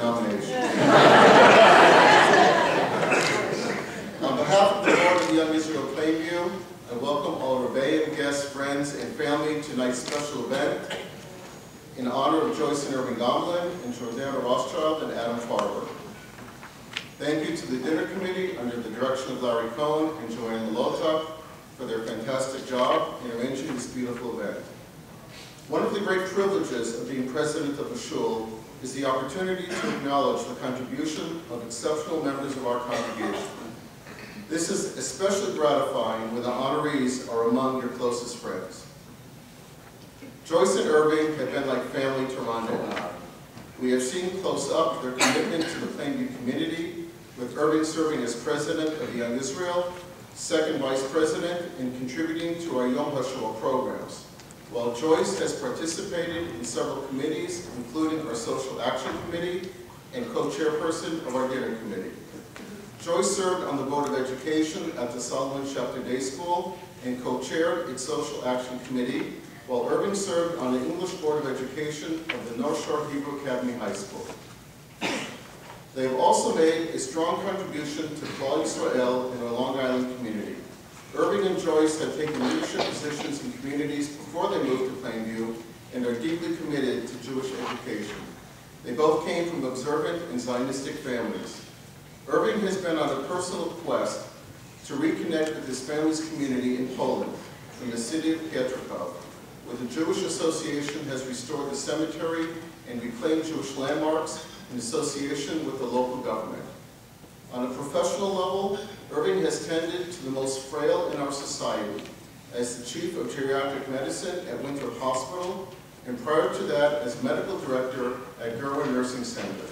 nomination. On behalf of the Board of the Young Israel Plainview, I welcome all Rebbeim, guests, friends, and family to tonight's special event in honor of Joyce and Irving Gomolin and Jordana Rothschild and Adam Farber. Thank you to the dinner committee under the direction of Larry Cohen and Joanne Lota for their fantastic job in arranging this beautiful event. One of the great privileges of being president of a shul is the opportunity to acknowledge the contribution of exceptional members of our congregation. This is especially gratifying when the honorees are among your closest friends. Joyce and Irving have been like family to Rhonda and I. We have seen close up their commitment to the Plainview community, with Irving serving as president of the Young Israel, second vice president, and contributing to our Yom HaShoah programs, while Joyce has participated in several committees, including our Social Action Committee and co-chairperson of our dinner committee. Joyce served on the Board of Education at the Solomon Chapter Day School and co-chaired its Social Action Committee, while Irving served on the English Board of Education of the North Shore Hebrew Academy High School. They have also made a strong contribution to Klal Yisrael in our Long Island community. Irving and Joyce have taken leadership positions in communities before they moved to Plainview and are deeply committed to Jewish education. They both came from observant and Zionistic families. Irving has been on a personal quest to reconnect with his family's community in Poland, in the city of Jericho, where the Jewish Association has restored the cemetery and reclaimed Jewish landmarks in association with the local government. On a professional level, Irving has tended to the most frail in our society as the chief of geriatric medicine at Winthrop Hospital, and prior to that as medical director at Gerwin Nursing Center.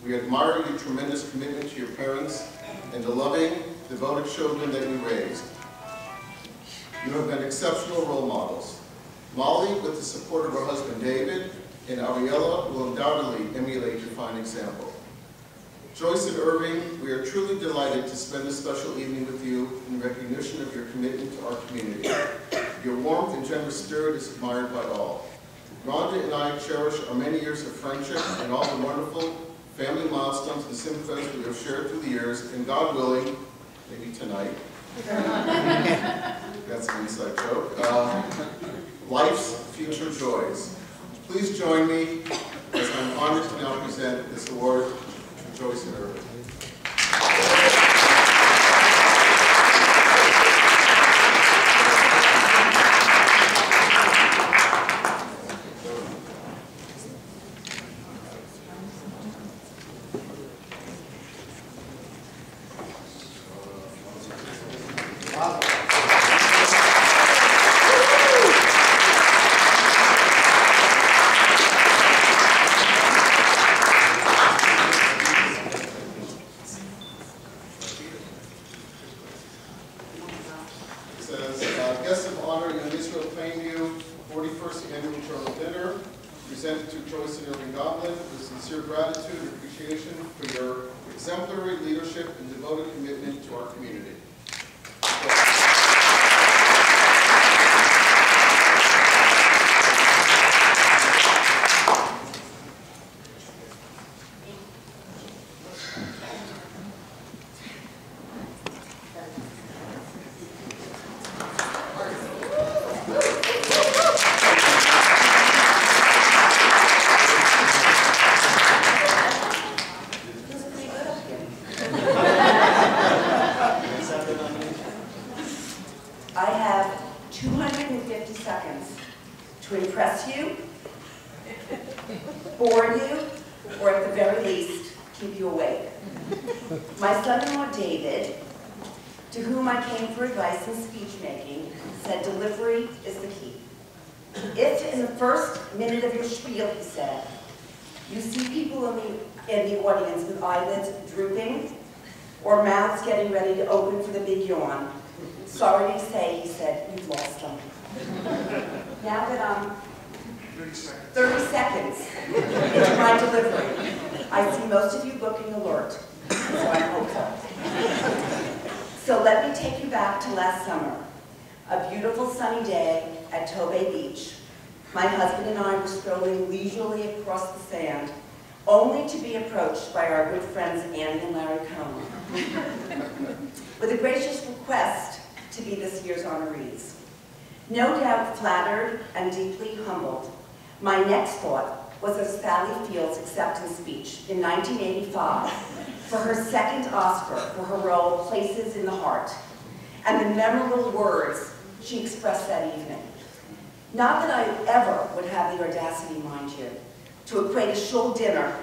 We admire your tremendous commitment to your parents and the loving, devoted children that you raised. You have been exceptional role models. Molly, with the support of her husband David, and Ariella will undoubtedly emulate your fine example. Joyce and Irving, we are truly delighted to spend this special evening with you in recognition of your commitment to our community. Your warmth and generous spirit is admired by all. Rhonda and I cherish our many years of friendship and all the wonderful family milestones and sympathies we have shared through the years, and God willing, maybe tonight, that's an inside joke, life's future joys. Please join me as I'm honored to now present this award to Joyce and Irving. Guests of honor in Israel Plainview 41st Annual Journal Dinner, presented to Joyce and Irving Gomolin with sincere gratitude and appreciation for your exemplary leadership and devoted commitment to our community. I have 250 seconds to impress you, bore you, or at the very least, keep you awake. My son-in-law David, to whom I came for advice in speech making, said delivery is the key. If in the first minute of your spiel, he said, you see people in the audience with eyelids drooping or mouths getting ready to open for the big yawn, sorry to say, he said, you've lost them. Now that I'm 30 seconds into my delivery, I see most of you looking alert, so I'm hopeful. So let me take you back to last summer, a beautiful sunny day at Tobay Beach. My husband and I were strolling leisurely across the sand only to be approached by our good friends Annie and Larry Cohen with a gracious request to be this year's honorees. No doubt flattered and deeply humbled, my next thought was of Sally Field's acceptance speech in 1985 for her second Oscar for her role Places in the Heart, and the memorable words she expressed that evening. Not that I ever would have the audacity, mind you, to equate a shul dinner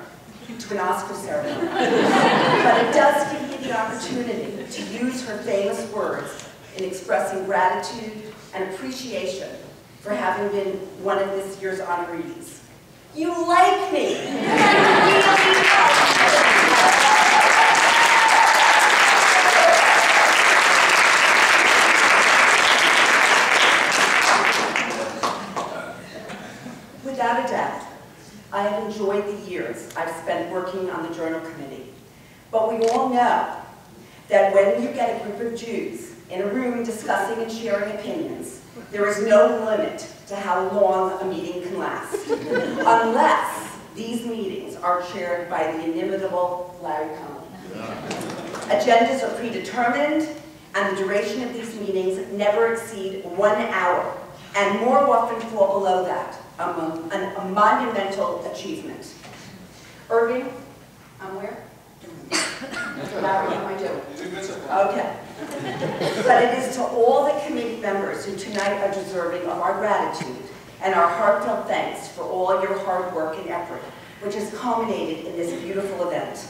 to an Oscar ceremony, but it does give me the opportunity to use her famous words in expressing gratitude and appreciation for having been one of this year's honorees. You like me! You really like me! Without a doubt, I have enjoyed the years I've spent working on the Journal Committee. But we all know that when you get a group of Jews in a room discussing and sharing opinions, there is no limit to how long a meeting can last, unless these meetings are chaired by the inimitable Larry Cohen. Agendas are predetermined, and the duration of these meetings never exceed 1 hour, and more often fall below that, a monumental achievement. Irving, I'm where? Larry, how am I doing? Okay. But it is to all the committee members who tonight are deserving of our gratitude and our heartfelt thanks for all your hard work and effort, which has culminated in this beautiful event.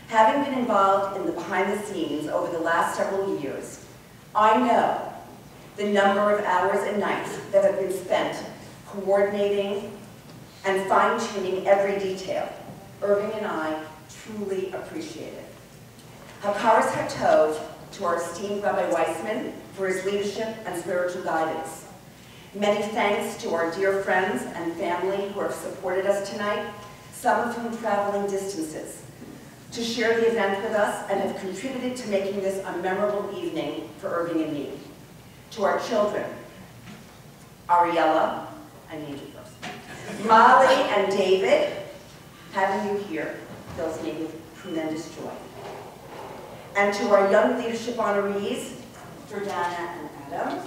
Having been involved in the behind the scenes over the last several years, I know the number of hours and nights that have been spent coordinating and fine-tuning every detail. Irving and I truly appreciate it. Hakaras Hatov to our esteemed Rabbi Weissman for his leadership and spiritual guidance. Many thanks to our dear friends and family who have supported us tonight, some of whom traveling distances, to share the event with us and have contributed to making this a memorable evening for Irving and me. To our children, Ariella, I need you first, Molly and David, having you here fills me with tremendous joy. And to our young leadership honorees, Jordana and Adam,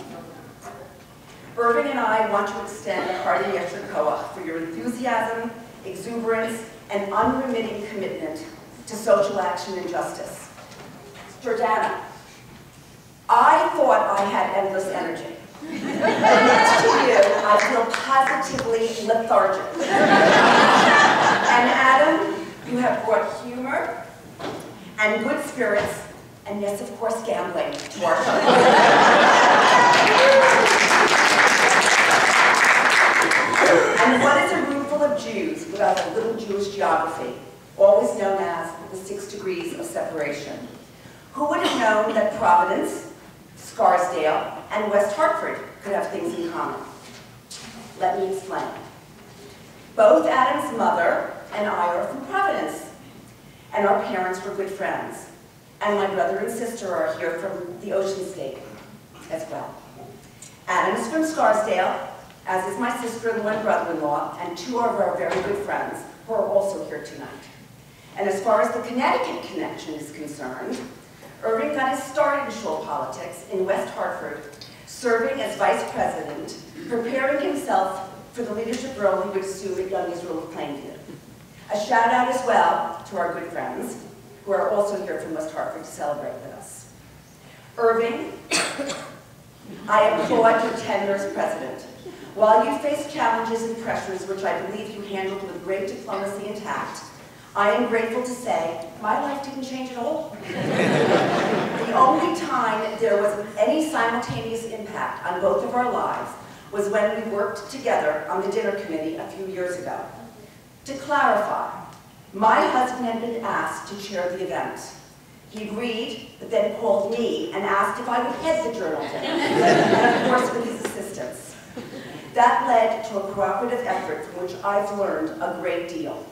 Irving and I want to extend a hearty yesher koach for your enthusiasm, exuberance, and unremitting commitment to social action and justice. Jordana, I thought I had endless energy. But next to you, I feel positively lethargic. And Adam, you have brought humor and good spirits, and yes, of course, gambling to our show. And what is a room full of Jews without a little Jewish geography, always known as the 6 degrees of separation? Who would have known that Providence, Scarsdale, and West Hartford could have things in common? Let me explain. Both Adam's mother and I are from Providence, and our parents were good friends. And my brother and sister are here from the Ocean State as well. Adam is from Scarsdale, as is my sister-in-law and brother-in-law, and 2 of our very good friends who are also here tonight. And as far as the Connecticut connection is concerned, Irving got his start in shul politics in West Hartford, serving as vice president, preparing himself for the leadership role he would assume at Young Israel of Plainview. A shout out as well to our good friends, who are also here from West Hartford to celebrate with us. Irving, I applaud your tenure as president. While you faced challenges and pressures which I believe you handled with great diplomacy and tact, I am grateful to say my life didn't change at all. The only time there was any simultaneous impact on both of our lives was when we worked together on the dinner committee a few years ago. To clarify, my husband had been asked to chair the event. He agreed, but then called me and asked if I would head the journal dinner, and of course with his assistance. That led to a cooperative effort from which I've learned a great deal.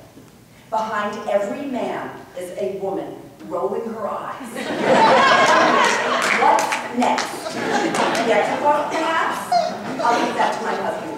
Behind every man is a woman rolling her eyes. What's next? Yet perhaps? I'll leave that to my husband.